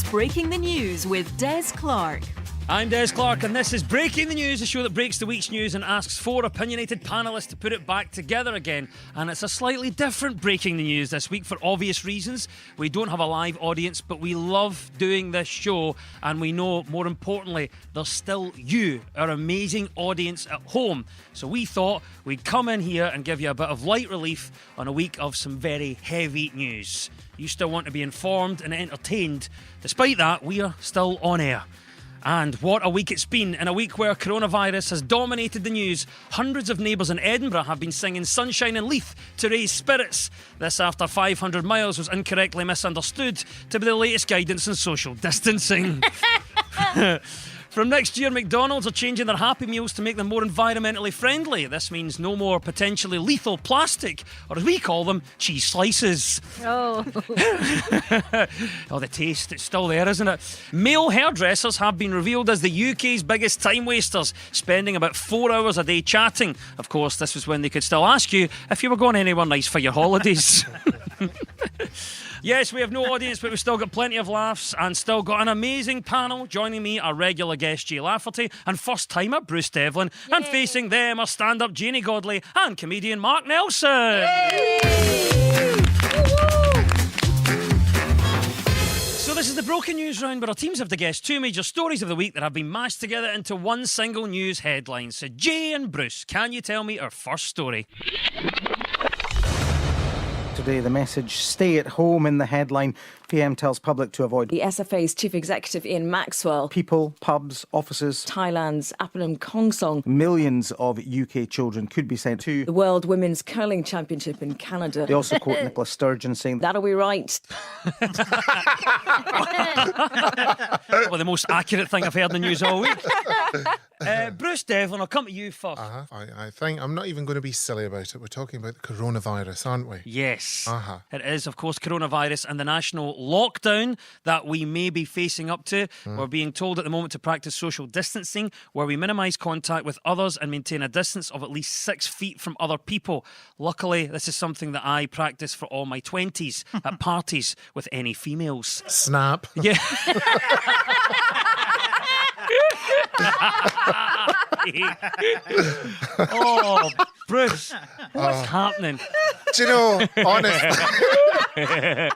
It's Breaking the News with Des Clark. I'm Des Clark, and this is Breaking the News, a show that breaks the week's news and asks four opinionated panellists to put it back together again. And it's a slightly different Breaking the News this week for obvious reasons. We don't have a live audience, but we love doing this show, and we know, more importantly, there's still you, our amazing audience at home. So we thought we'd come in here and give you a bit of light relief on a week of some very heavy news. You still want to be informed and entertained. Despite that, we are still on air. And what a week it's been. In a week where coronavirus has dominated the news, hundreds of neighbours in Edinburgh have been singing Sunshine and Leith to raise spirits. This after 500 miles was incorrectly misunderstood to be the latest guidance on social distancing. From next year, McDonald's are changing their Happy Meals to make them more environmentally friendly. This means no more potentially lethal plastic, or as we call them, cheese slices. Oh, Oh, the taste, it's still there, isn't it? Male hairdressers have been revealed as the UK's biggest time wasters, spending about 4 hours a day chatting. Of course, this was when they could still ask you if you were going anywhere nice for your holidays. Yes, we have no audience, but we've still got plenty of laughs and still got an amazing panel. Joining me are regular guest Jay Lafferty and first-timer Bruce Devlin. Yay. And facing them are stand-up Janie Godley and comedian Mark Nelson. So this is the Broken News round, where our teams have to guess two major stories of the week that have been mashed together into one single news headline. So Jay and Bruce, can you tell me our first story? Today, the message, stay at home, in the headline. PM tells public to avoid The SFA's chief executive Ian Maxwell. people, pubs, offices. Thailand's Appanam Kongsong. Millions of UK children could be sent to. The World Women's Curling Championship in Canada. They also quote Nicola Sturgeon saying That'll be right. Probably the most accurate thing I've heard in the news all week. Bruce Devlin, I'll come to you first. I think I'm not even going to be silly about it. We're talking about the coronavirus, aren't we? Yes, It is, of course, coronavirus and the national lockdown that we may be facing up to. We're being told at the moment to practice social distancing, where we minimise contact with others and maintain a distance of at least 6 feet from other people. Luckily, this is something that I practice for all my 20s at parties with any females. Snap. Yeah. Oh, Bruce, what's happening? Do you know, honestly,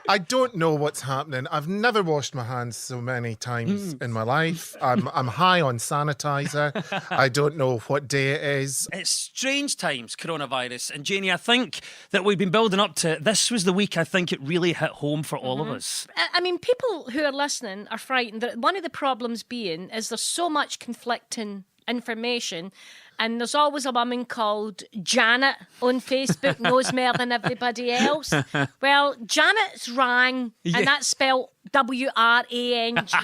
I don't know what's happening. I've never washed my hands so many times in my life. I'm high on sanitizer. I don't know what day it is. It's strange times, coronavirus. And Janie, I think that we've been building up to, this was the week I think it really hit home for all of us. I mean, people who are listening are frightened. One of the problems being is there's so much conflicting information, and there's always a woman called Janet on Facebook knows more than everybody else. Well, Janet's rang, and that's spelled W-R-A-N-G.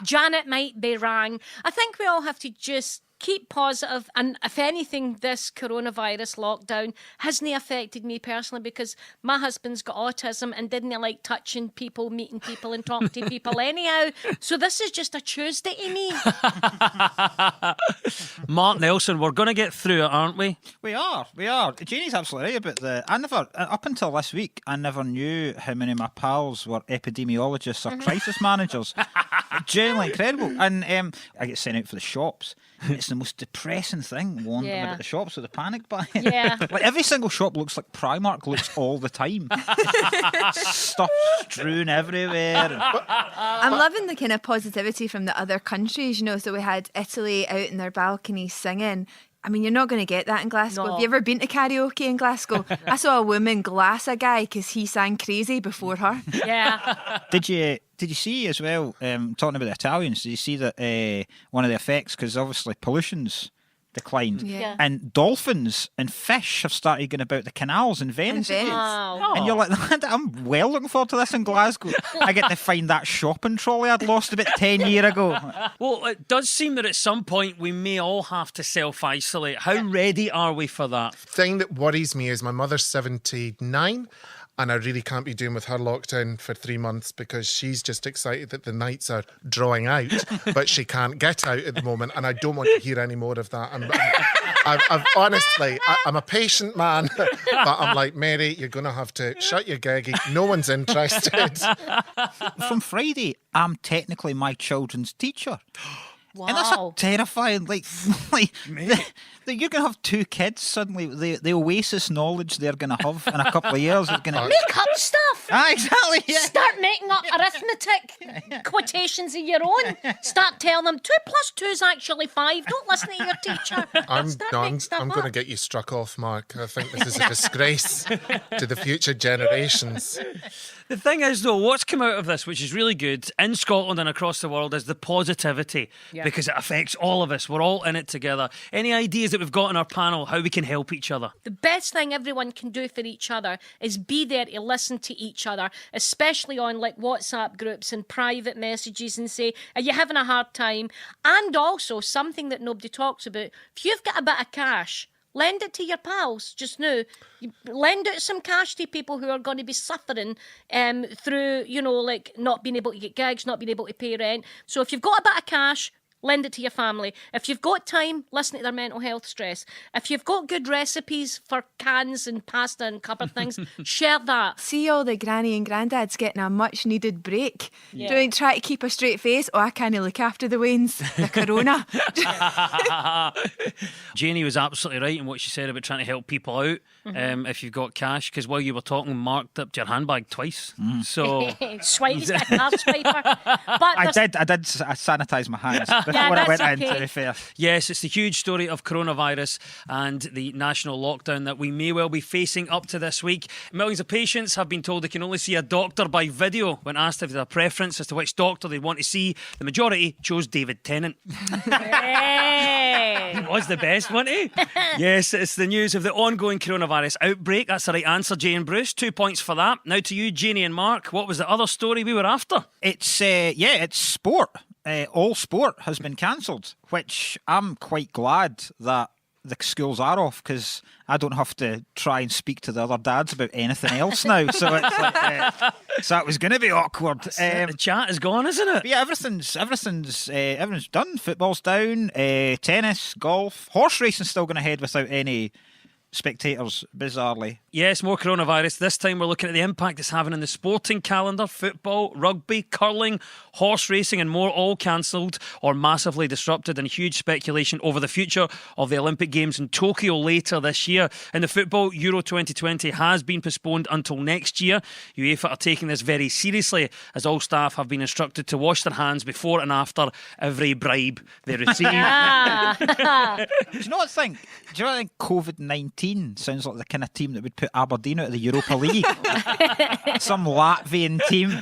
Janet might be rang. I think we all have to just keep positive, and if anything, this coronavirus lockdown hasn't affected me personally, because my husband's got autism and didn't like touching people, meeting people and talking to people anyhow. So this is just a Tuesday to me. Mark Nelson, we're going to get through it, aren't we? We are. Janie's absolutely right about up until this week, I never knew how many of my pals were epidemiologists or crisis managers. Genuinely incredible. And I get sent out for the shops. It's the most depressing thing, wandering about the shops with a panic buy. Yeah. Like every single shop looks like Primark looks all the time. Stuff strewn everywhere. I'm loving the kind of positivity from the other countries, you know. So we had Italy out in their balcony singing. I mean, you're not going to get that in Glasgow. No. Have you ever been to karaoke in Glasgow? I saw a woman glass a guy because he sang Crazy before her. Yeah. Did you see as well, talking about the Italians, did you see that one of the effects, because obviously pollution's declined, Yeah. and dolphins and fish have started going about the canals in Venice. Venice. Wow. And you're like, I'm well looking forward to this in Glasgow. I get to find that shopping trolley I'd lost about 10 years ago. Well, it does seem that at some point we may all have to self-isolate. How ready are we for that? Thing that worries me is my mother's 79. And I really can't be doing with her lockdown for 3 months, because she's just excited that the nights are drawing out, but she can't get out at the moment. And I don't want to hear any more of that. I've honestly, I'm a patient man, but I'm like, Mary, you're going to have to shut your geggy. No one's interested. From Friday, I'm technically my children's teacher. Wow. And that's a terrifying, you're going to have 2 kids suddenly. The Oasis knowledge they're going to have in a couple of years is going to... Make up stuff. Exactly. Yeah. Start making up arithmetic quotations of your own. Start telling them 2 + 2 is actually 5. Don't listen to your teacher. I'm Start making stuff going to up. get you struck off, Mark. I think this is a disgrace to the future generations. The thing is, though, what's come out of this, which is really good, in Scotland and across the world, is the positivity, because it affects all of us. We're all in it together. Any ideas that we've got on our panel, how we can help each other? The best thing everyone can do for each other is be there to listen to each other, especially on like WhatsApp groups and private messages, and say, are you having a hard time? And also, something that nobody talks about, if you've got a bit of cash, lend it to your pals just now. You lend out some cash to people who are going to be suffering through, like not being able to get gigs, not being able to pay rent. So if you've got a bit of cash, lend it to your family. If you've got time, listen to their mental health stress. If you've got good recipes for cans and pasta and cupboard things, share that. See all the granny and granddads getting a much needed break. Don't try to keep a straight face. Oh, I can't look after the Waynes. The corona. Janie was absolutely right in what she said about trying to help people out if you've got cash, because while you were talking, Mark dipped your handbag twice. So Swipe, he's got a card swiper. But I did sanitise my hands before I went that's in, to okay. be fair. yes, it's the huge story of coronavirus and the national lockdown that we may well be facing up to this week. Millions of patients have been told they can only see a doctor by video. When asked if they have a preference as to which doctor they want to see, the majority chose David Tennant. Hey. He was the best, wasn't he? Yes, it's the news of the ongoing coronavirus outbreak. That's the right answer, Jane Bruce. 2 points for that. Now to you, Janie and Mark. What was the other story we were after? It's sport. All sport has been cancelled, which I'm quite glad that the schools are off, because I don't have to try and speak to the other dads about anything else now. So it's like, so that was going to be awkward. The chat is gone, isn't it? But yeah, everything's done. Football's down. Tennis, golf, horse racing's still going ahead without any spectators, bizarrely. Yes, more coronavirus. This time we're looking at the impact it's having on the sporting calendar. Football, rugby, curling, horse racing and more all cancelled or massively disrupted, and huge speculation over the future of the Olympic Games in Tokyo later this year. In the football, Euro 2020 has been postponed until next year. UEFA are taking this very seriously, as all staff have been instructed to wash their hands before and after every bribe they receive. Do you know what I think? Do you know what I think? COVID-19 sounds like the kind of team that would put Aberdeen out of the Europa League. Some Latvian team.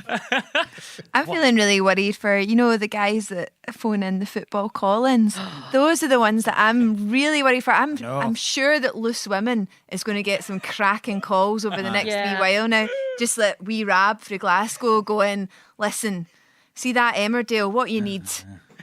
I'm feeling really worried for, the guys that phone in the football call-ins. Those are the ones that I'm really worried for. I'm sure that Loose Women is going to get some cracking calls over the next wee while now. Just let wee Rab through Glasgow going, listen, see that Emmerdale, what you need...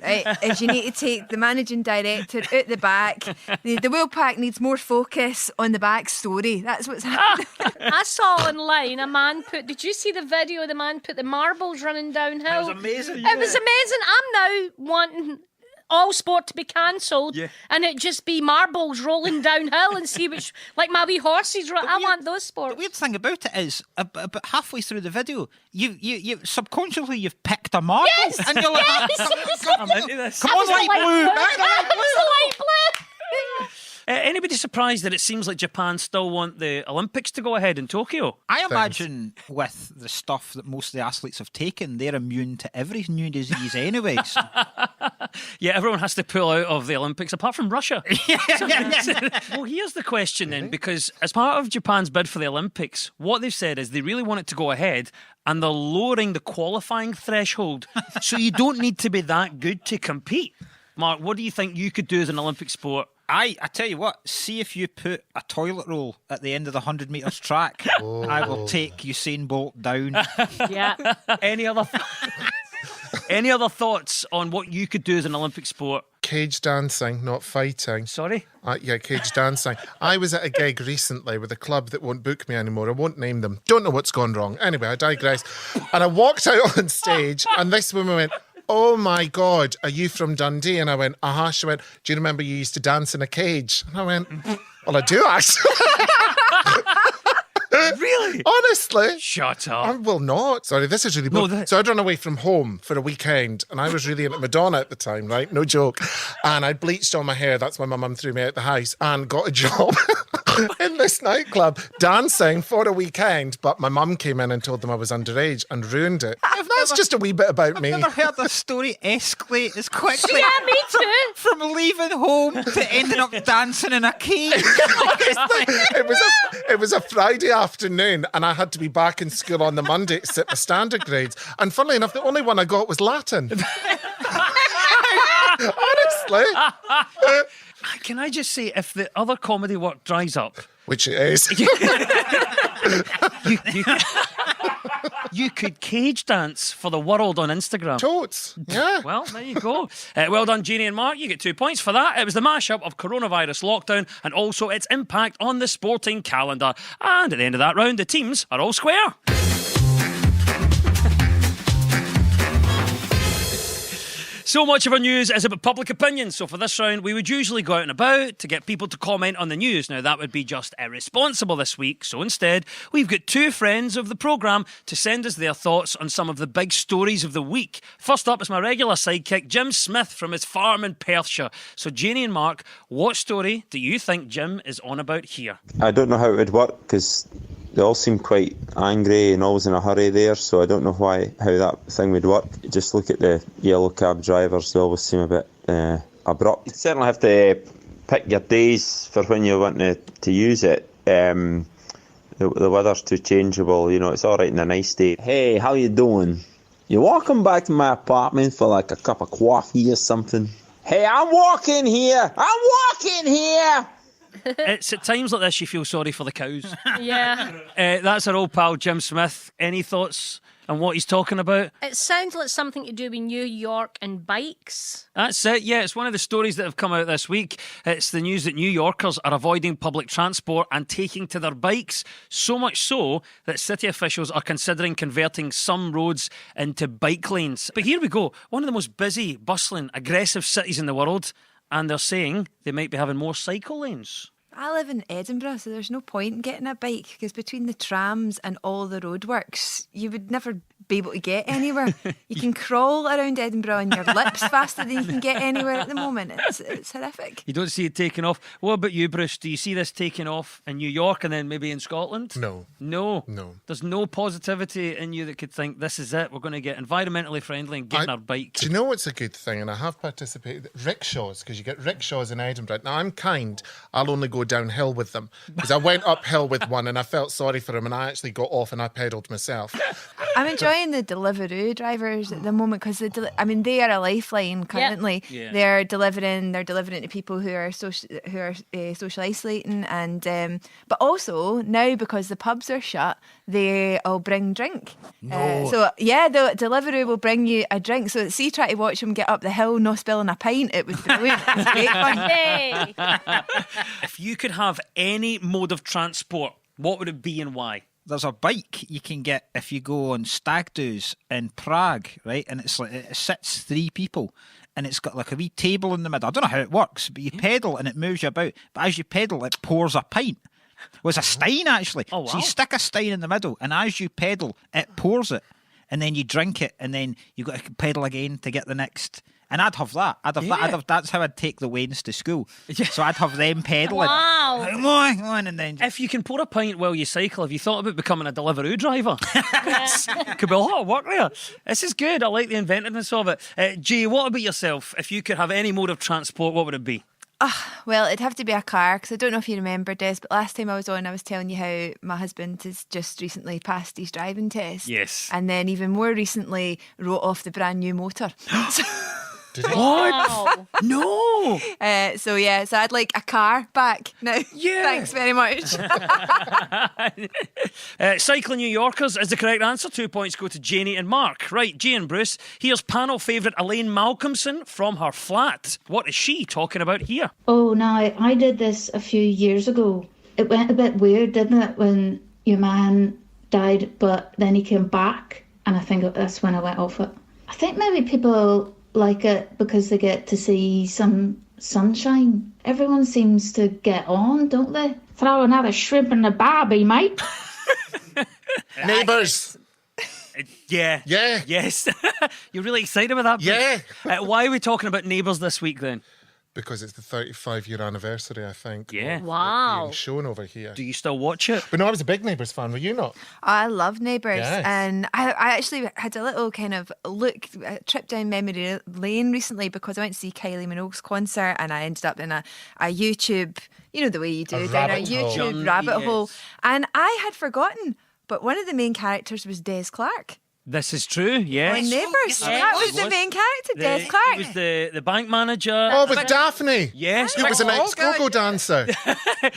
Right, is you need to take the managing director out the back. The Willpack needs more focus on the back story. That's what's happening. I saw online a man did you see the video of the man put the marbles running downhill? It was amazing. It was amazing. I'm now wanting all sport to be cancelled and it just be marbles rolling downhill and see which, like my wee horses. I want those sports. The weird thing about it is, about halfway through the video, you subconsciously you've picked a marble, and you're like, I'm into this. come on, light blue. That was the light blue. Anybody surprised that it seems like Japan still want the Olympics to go ahead in Tokyo? I imagine with the stuff that most of the athletes have taken, they're immune to every new disease anyway. So. Yeah, everyone has to pull out of the Olympics, apart from Russia. Well, here's the question then, because as part of Japan's bid for the Olympics, what they've said is they really want it to go ahead, and they're lowering the qualifying threshold, so you don't need to be that good to compete. Mark, what do you think you could do as an Olympic sport? I tell you what, see if you put a toilet roll at the end of the 100 metres track, I will take Usain Bolt down. Yeah. Any other thoughts on what you could do as an Olympic sport? Cage dancing, not fighting. Sorry? Yeah, cage dancing. I was at a gig recently with a club that won't book me anymore. I won't name them. Don't know what's gone wrong. Anyway, I digress. And I walked out on stage and this woman went, oh my God, are you from Dundee? And I went, uh-huh. She went, do you remember you used to dance in a cage? And I went, well, I do actually. Really? Honestly. Shut I up. will not. Sorry, this is really No, boring. So I'd run away from home for a weekend and I was really into Madonna at the time, right? No joke. And I bleached all my hair. That's why my mum threw me out the house and got a job in this nightclub dancing for a weekend. But my mum came in and told them I was underage and ruined it. That's just a wee bit about me. I've never heard this story escalate as quickly. Yeah, me too. From leaving home to ending up dancing in a cage. It was a Friday afternoon and I had to be back in school on the Monday to sit my standard grades. And funnily enough, the only one I got was Latin. Honestly. Can I just say, if the other comedy work dries up, Which it is. you could cage dance for the world on Instagram. Totes. Yeah. Well, there you go. Well done, Jeannie and Mark. You get 2 points for that. It was the mashup of coronavirus lockdown and also its impact on the sporting calendar. And at the end of that round, the teams are all square. So much of our news is about public opinion. So for this round, we would usually go out and about to get people to comment on the news. Now, that would be just irresponsible this week. So instead, we've got two friends of the programme to send us their thoughts on some of the big stories of the week. First up is my regular sidekick, Jim Smith, from his farm in Perthshire. So, Janie and Mark, what story do you think Jim is on about here? I don't know how it would work because they all seem quite angry and always in a hurry there, so I don't know how that thing would work. Just look at the yellow cab drivers, they always seem a bit abrupt. You certainly have to pick your days for when you want to use it. The weather's too changeable, you know, it's alright in a nice day. Hey, how you doing? You walking back to my apartment for like a cup of coffee or something? Hey, I'm walking here! It's at times like this you feel sorry for the cows. Yeah. That's our old pal Jim Smith. Any thoughts on what he's talking about? It sounds like something to do with New York and bikes. That's it, yeah. It's one of the stories that have come out this week. It's the news that New Yorkers are avoiding public transport and taking to their bikes. So much so that city officials are considering converting some roads into bike lanes. But here we go. One of the most busy, bustling, aggressive cities in the world. And they're saying they might be having more cycle lanes. I live in Edinburgh, so there's no point in getting a bike because between the trams and all the roadworks, you would never be able to get anywhere. You can crawl around Edinburgh on your lips faster than you can get anywhere at the moment. It's horrific. You don't see it taking off. What about you, Bruce? Do you see this taking off in New York and then maybe in Scotland? No. No? No. There's no positivity in you that could think, this is it, we're going to get environmentally friendly and get on our bike. Do you know what's a good thing? And I have participated. Rickshaws, because you get rickshaws in Edinburgh. Now, I'm kind. I'll only go downhill with them. Because I went uphill with one and I felt sorry for him and I actually got off and I pedalled myself. I'm enjoying the Deliveroo drivers at the moment because they are a lifeline currently. Yeah. They're delivering to people who are social isolating, and but also now because the pubs are shut, they all bring drink. No. So yeah, the Deliveroo will bring you a drink. So see, try to watch them get up the hill, no spilling a pint. It was brilliant. It was great fun. Yay! If you could have any mode of transport, what would it be and why? There's a bike you can get if you go on stag do's in Prague, right? And it's like it sits 3 people and it's got like a wee table in the middle. I don't know how it works, but you pedal and it moves you about. But as you pedal, it pours a pint. Well, it's a stein actually. Oh, wow. So you stick a stein in the middle and as you pedal, it pours it. And then you drink it and then you got to pedal again to get the next. And I'd have that. That's how I'd take the Waynes to school. So I'd have them pedalling. Wow. Come on, and then If you can pour a pint while you cycle, have you thought about becoming a Deliveroo driver? Could be a lot of work there. This is good. I like the inventiveness of it. Jay, what about yourself? If you could have any mode of transport, what would it be? Well, it'd have to be a car because I don't know if you remember, Des, but last time I was on, I was telling you how my husband has just recently passed his driving test. Yes. And then even more recently wrote off the brand new motor. Wow. No! So I'd like a car back now. Yeah. Thanks very much. Cycling New Yorkers is the correct answer. 2 points go to Janie and Mark. Right, Jay and Bruce, here's panel favourite Elaine Malcolmson from her flat. What is she talking about here? Oh, now, I did this a few years ago. It went a bit weird, didn't it, when your man died, but then he came back, and I think that's when I went off it. I think maybe people like it because they get to see some sunshine. Everyone seems to get on, don't they? Throw another shrimp in the barbie, mate. Neighbours. Yeah. Yeah. Yes. You're really excited about that? Yeah. Why are we talking about Neighbours this week then? Because it's the 35-year anniversary, I think. Yeah. of it Wow. being shown over here. Do you still watch it? But no, I was a big Neighbours fan. Were you not? I love Neighbours, Yes. and I actually had a little kind of trip down memory lane recently because I went to see Kylie Minogue's concert, and I ended up in a YouTube, you know the way you do, A down a rabbit hole. YouTube rabbit Yes. hole, and I had forgotten, but one of the main characters was Des Clark. This is true, yes. On Neighbours, Yeah, that it was the main character, Des He Clark. was the bank manager. Oh, with Daphne. Yes. He was an Oh, ex-go-go dancer.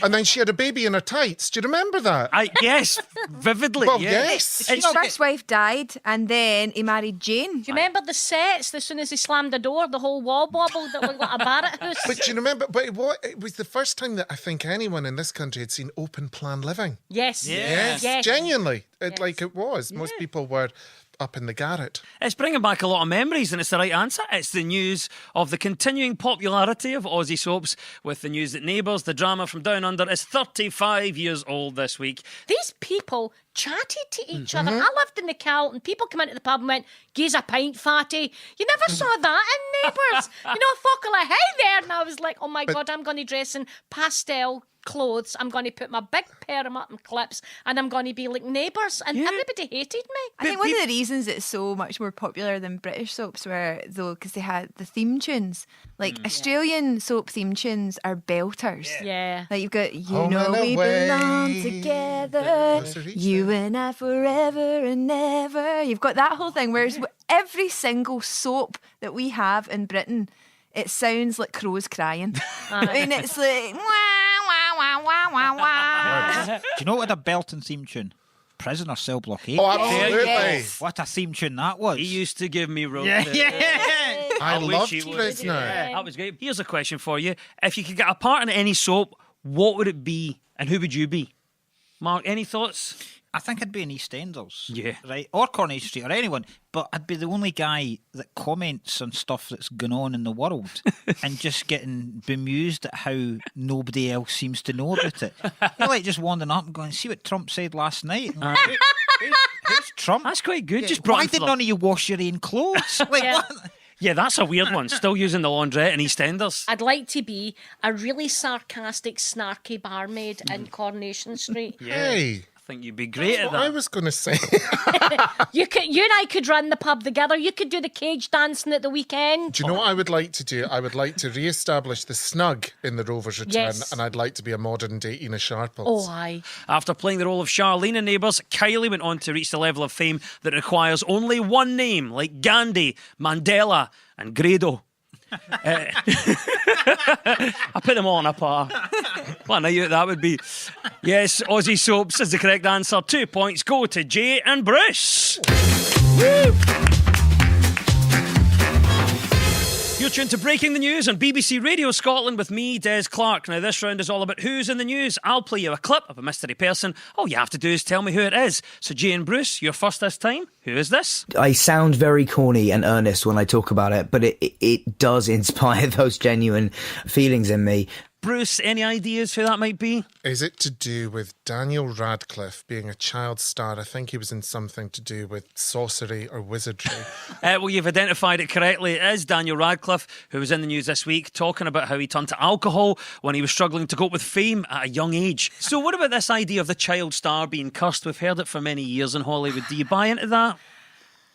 And then she had a baby in her tights. Do you remember that? Yes, vividly. Well, yeah. yes. His first wife died, and then he married Jane. Do you remember the sets? As soon as he slammed the door, the whole wall wobbled. That looked like a Barrett house. But do you remember? But it was the first time that I think anyone in this country had seen open plan living. Yes. Yes, Yes. genuinely. Like it was. Most people were up in the garret. It's bringing back a lot of memories, and it's the right answer. It's the news of the continuing popularity of Aussie soaps, with the news that Neighbours, the drama from Down Under, is 35 years old this week. These people chatted to each other. I lived in the Carlton. People come into the pub and went, "Gives a pint, fatty." You never saw that in Neighbours. Folk are like, "Hey there," and I was like, "Oh my God, I'm going to dress in pastel clothes. I'm going to put my big perm up and clips, and I'm going to be like Neighbours." And everybody hated me. I think one of the reasons it's so much more popular than British soaps were, though, because they had the theme tunes. Like, Australian soap theme tunes are belters. Yeah. Like, you've got, Home and we away. belong together, Closer each you and I forever and ever. You've got that whole thing, whereas every single soap that we have in Britain, it sounds like crows crying. I mean, it's like, wah, wah, wah, wah, wah, wah. Do you know what a belting theme tune? Prisoner Cell Block 8. Oh, absolutely. yes. What a theme tune that was. He used to give me rope. yeah. I wish loved he would. Prisoner. That was great. Here's a question for you. If you could get a part in any soap, what would it be, and who would you be? Mark, any thoughts? I think I'd be in EastEnders. Yeah. Right? Or Coronation Street or anyone. But I'd be the only guy that comments on stuff that's going on in the world and just getting bemused at how nobody else seems to know about it. You're like just wandering up and going, "See what Trump said last night?" Who's Trump? That's quite good. Yeah, Just brought why him for did the- none of you wash your own clothes? Like, Yeah. what? Yeah, that's a weird one. Still using the laundrette in EastEnders. I'd like to be a really sarcastic, snarky barmaid in Coronation Street. Hey, I think you'd be great at what I that. was going to say. You and I could run the pub together. You could do the cage dancing at the weekend. Do you know what I would like to do? I would like to re-establish the snug in the Rovers' return, Yes. and I'd like to be a modern day Ina Sharples. Oh, aye. After playing the role of Charlene in Neighbours, Kylie went on to reach the level of fame that requires only one name, like Gandhi, Mandela, and Grado. I put them all in a par. What a night out that would be. Yes, Aussie Soaps is the correct answer. 2 points go to Jay and Bruce. Woo! You're tuned to Breaking the News on BBC Radio Scotland with me, Des Clark. Now, this round is all about who's in the news. I'll play you a clip of a mystery person. All you have to do is tell me who it is. So, Jay and Bruce, you're first this time. Who is this? I sound very corny and earnest when I talk about it, but it does inspire those genuine feelings in me. Bruce, any ideas who that might be? Is it to do with Daniel Radcliffe being a child star? I think he was in something to do with sorcery or wizardry. Well, you've identified it correctly. It is Daniel Radcliffe, who was in the news this week, talking about how he turned to alcohol when he was struggling to cope with fame at a young age. So what about this idea of the child star being cursed? We've heard it for many years in Hollywood. Do you buy into that?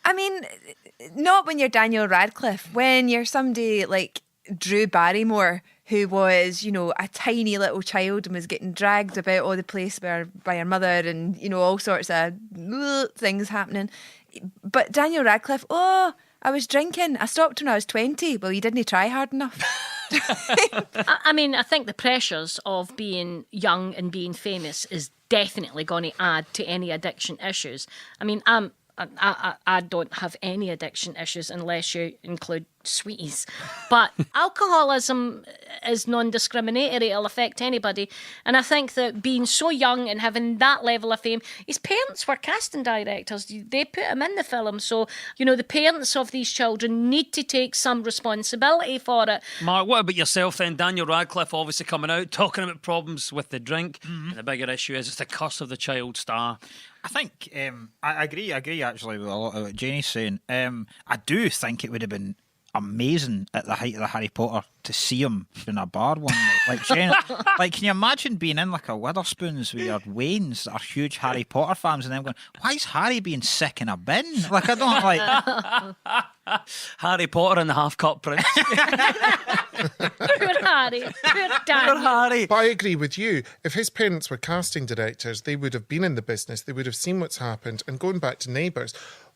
I mean, not when you're Daniel Radcliffe. When you're somebody like Drew Barrymore, who was, a tiny little child and was getting dragged about all the place by her mother and, all sorts of things happening. But Daniel Radcliffe, I was drinking. I stopped when I was 20. Well, you didn't try hard enough. I mean, I think the pressures of being young and being famous is definitely going to add to any addiction issues. I mean, I don't have any addiction issues unless you include sweeties. But alcoholism is non-discriminatory. It'll affect anybody. And I think that being so young and having that level of fame, his parents were casting directors. They put him in the film. So, the parents of these children need to take some responsibility for it. Mark, what about yourself then? Daniel Radcliffe obviously coming out, talking about problems with the drink. Mm-hmm. And the bigger issue is it's the curse of the child star. I think I agree actually with a lot of what Janie's saying. I do think it would have been amazing at the height of the Harry Potter to see him in a bar one night. Like, Jenny, like, can you imagine being in like a Witherspoons with your Waynes that are huge Harry Potter fans and them going, why is Harry being sick in a bin? Like, I don't like... Harry Potter and the Half-Cut Prince. Poor Harry. Poor Daniel. Harry. But I agree with you. If his parents were casting directors, they would have been in the business. They would have seen what's happened. And going back to Neighbours,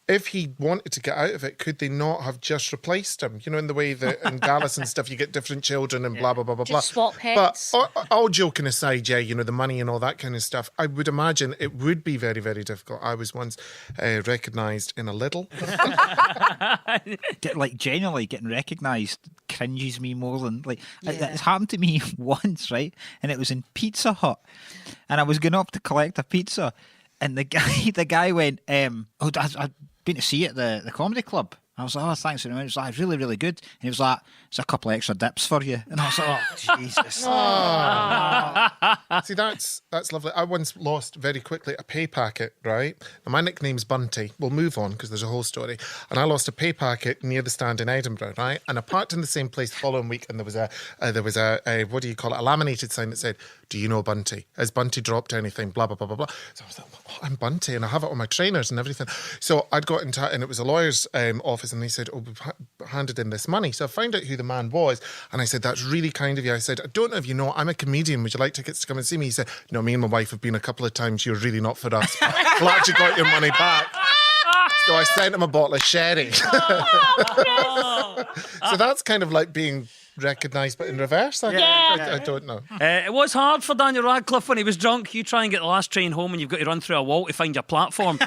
if he wanted to get out of it, could they not have just replaced him? In the way that in Dallas and stuff, you get different children and blah, blah, blah, blah, blah. Just swap heads. But all joking aside, the money and all that kind of stuff, I would imagine it would be very, very difficult. I was once recognised in a Lidl. Genuinely getting recognised cringes me more than... It's happened to me once, right? And it was in Pizza Hut. And I was going up to collect a pizza. And the guy went, I've been to see it at the comedy club. I was like, oh, thanks very much. He was like, really, really good. And he was like, there's a couple of extra dips for you. And I was like, oh, Jesus. See, that's lovely. I once lost very quickly a pay packet, right? Now, my nickname's Bunty. We'll move on because there's a whole story. And I lost a pay packet near the stand in Edinburgh, right? And I parked in the same place the following week, and there was a what do you call it? A laminated sign that said, "Do you know Bunty? Has Bunty dropped anything? Blah, blah, blah, blah, blah." So I was like, oh, I'm Bunty, and I have it on my trainers and everything. So I'd got in touch, and it was a lawyer's office, and they said, oh, we've handed in this money. So I found out who the man was, and I said, that's really kind of you. I said, I don't know if you know, I'm a comedian. Would you like tickets to come and see me? He said, no, me and my wife have been a couple of times. You're really not for us. Glad you got your money back. So I sent him a bottle of sherry. So that's kind of like being recognised, but in reverse. I don't know. It was hard for Daniel Radcliffe when he was drunk. You try and get the last train home and you've got to run through a wall to find your platform.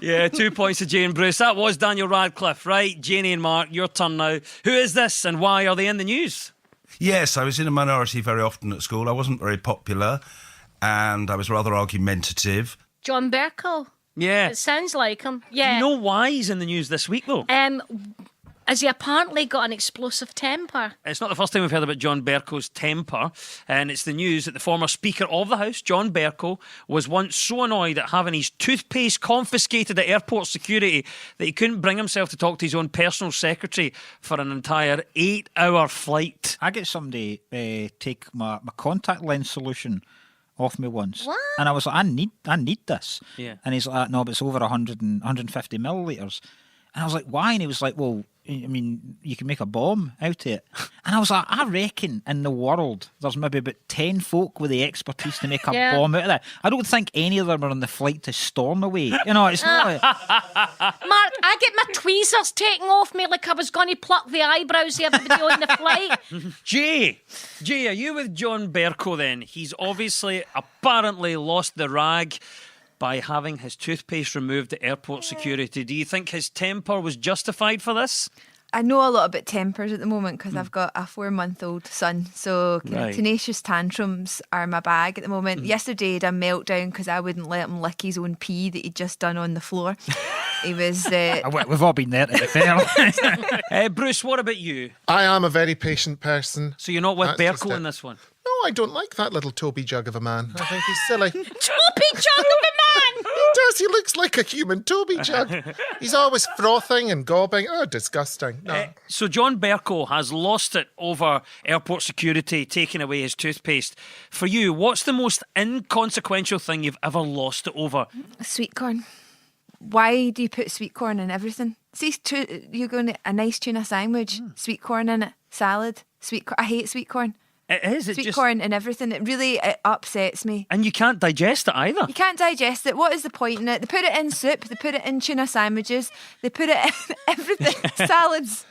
Yeah, 2 points to Jane Bruce. That was Daniel Radcliffe, right? Janie and Mark, your turn now. Who is this and why are they in the news? Yes, I was in a minority very often at school. I wasn't very popular and I was rather argumentative. John Bercow. Yeah. It sounds like him. Yeah. Do you know why he's in the news this week, though? Has he apparently got an explosive temper? It's not the first time we've heard about John Bercow's temper, and it's the news that the former Speaker of the House, John Bercow, was once so annoyed at having his toothpaste confiscated at airport security that he couldn't bring himself to talk to his own personal secretary for an entire 8-hour flight. I get somebody take my contact lens solution off me once. What? And I was like, I need this. Yeah. And he's like, no, but it's over 150 millilitres. And I was like, why? And he was like, well, I mean, you can make a bomb out of it. And I was like, I reckon in the world there's maybe about 10 folk with the expertise to make a bomb out of that. I don't think any of them are on the flight to Stornoway. It's not like... Mark, I get my tweezers taken off me like I was going to pluck the eyebrows of everybody on the flight. Jay, are you with John Bercow then? He's obviously apparently lost the rag by having his toothpaste removed at airport security. Do you think his temper was justified for this? I know a lot about tempers at the moment because I've got a 4-month-old son. So tenacious tantrums are my bag at the moment. Yesterday he had a meltdown because I wouldn't let him lick his own pee that he'd just done on the floor. He was... We've all been there, to be fair. Bruce, what about you? I am a very patient person. So you're not with Bercow in this one? No, I don't like that little Toby jug of a man. I think he's silly. Toby jug of a man! He does. He looks like a human Toby jug. He's always frothing and gobbing. Oh, disgusting. No. So John Bercow has lost it over airport security taking away his toothpaste. For you, what's the most inconsequential thing you've ever lost it over? Sweet corn. Why do you put sweet corn in everything? See, you're going to a nice tuna sandwich, sweet corn in it, salad, sweet corn. I hate sweet corn. It is. Sweet corn and everything. It upsets me. And you can't digest it either. You can't digest it. What is the point in it? They put it in soup. They put it in tuna sandwiches. They put it in everything. Salads.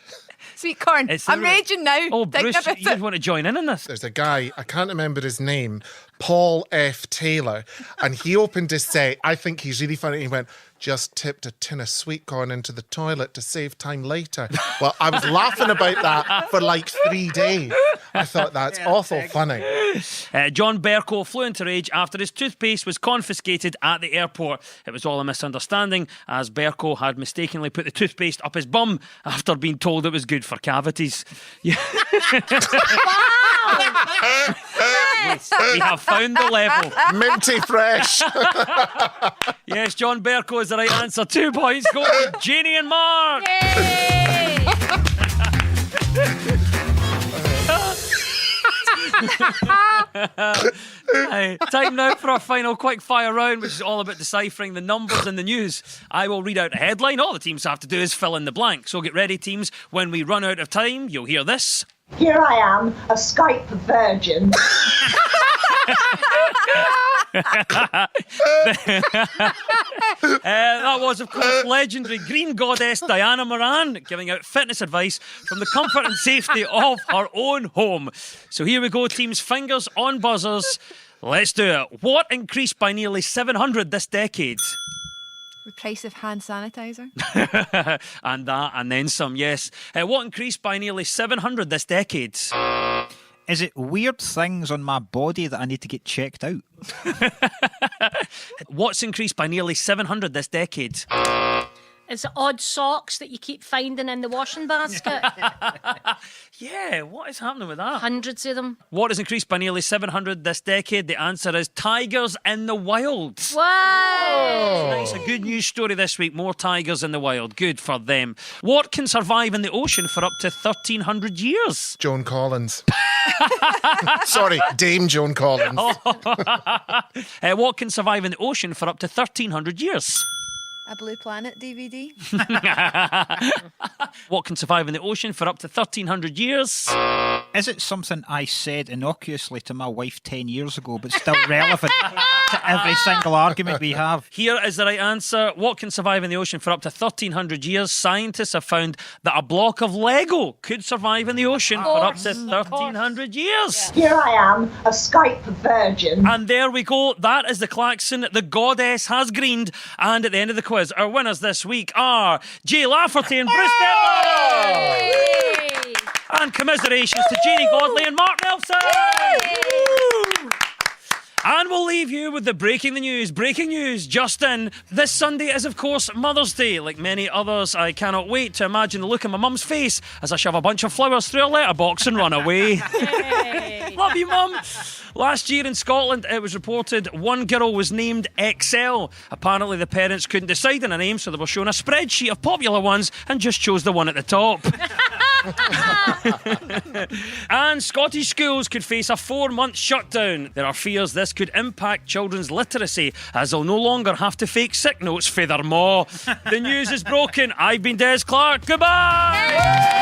Sweet corn. I'm raging now. Oh, Bruce, you want to join in on this? There's a guy, I can't remember his name, Paul F. Taylor, and he opened his set. I think he's really funny. He went, just tipped a tin of sweet corn into the toilet to save time later. Well, I was laughing about that for like 3 days. I thought that's awful funny. John Bercow flew into rage after his toothpaste was confiscated at the airport. It was all a misunderstanding, as Bercow had mistakenly put the toothpaste up his bum after being told it was good for cavities. Yeah. Yes, we have found the level. Minty fresh. Yes, John Bercow is the right answer. 2 points go to Janie and Mark. Yay! Time now for our final quick fire round, which is all about deciphering the numbers in the news. I will read out a headline. All the teams have to do is fill in the blank. So get ready, teams. When we run out of time, you'll hear this. Here I am, a Skype virgin. That was, of course, legendary Green Goddess Diana Moran giving out fitness advice from the comfort and safety of her own home. So here we go, teams. Fingers on buzzers. Let's do it. What increased by nearly 700 this decade? The price of hand sanitizer. And that, and then some, yes. What increased by nearly 700 this decade? Is it weird things on my body that I need to get checked out? What's increased by nearly 700 this decade? Is it odd socks that you keep finding in the washing basket? Yeah, what is happening with that? Hundreds of them. What has increased by nearly 700 this decade? The answer is tigers in the wild. Wow! Nice, a good news story this week. More tigers in the wild. Good for them. What can survive in the ocean for up to 1,300 years? Joan Collins. Sorry, Dame Joan Collins. What can survive in the ocean for up to 1,300 years? A Blue Planet DVD. What can survive in the ocean for up to 1,300 years? Is it something I said innocuously to my wife 10 years ago, but still relevant to every single argument we have? Here is the right answer. What can survive in the ocean for up to 1,300 years? Scientists have found that a block of Lego could survive in the ocean for up to 1,300 years. Here I am, a Skype virgin. And there we go. That is the klaxon. The goddess has greened. And at the end of the quiz, our winners this week are Jay Lafferty and Bruce Detler. And commiserations to Jeannie Godley and Mark Nelson. And we'll leave you with the breaking the news. Breaking news just in. This Sunday is, of course, Mother's Day. Like many others, I cannot wait to imagine the look on my mum's face as I shove a bunch of flowers through a letterbox and run away. Love you, Mum. Last year in Scotland, it was reported one girl was named XL. Apparently, the parents couldn't decide on a name, so they were shown a spreadsheet of popular ones and just chose the one at the top. And Scottish schools could face a 4-month shutdown. There are fears this could impact children's literacy, as they'll no longer have to fake sick notes for their ma. The news is broken. I've been Des Clark. Goodbye!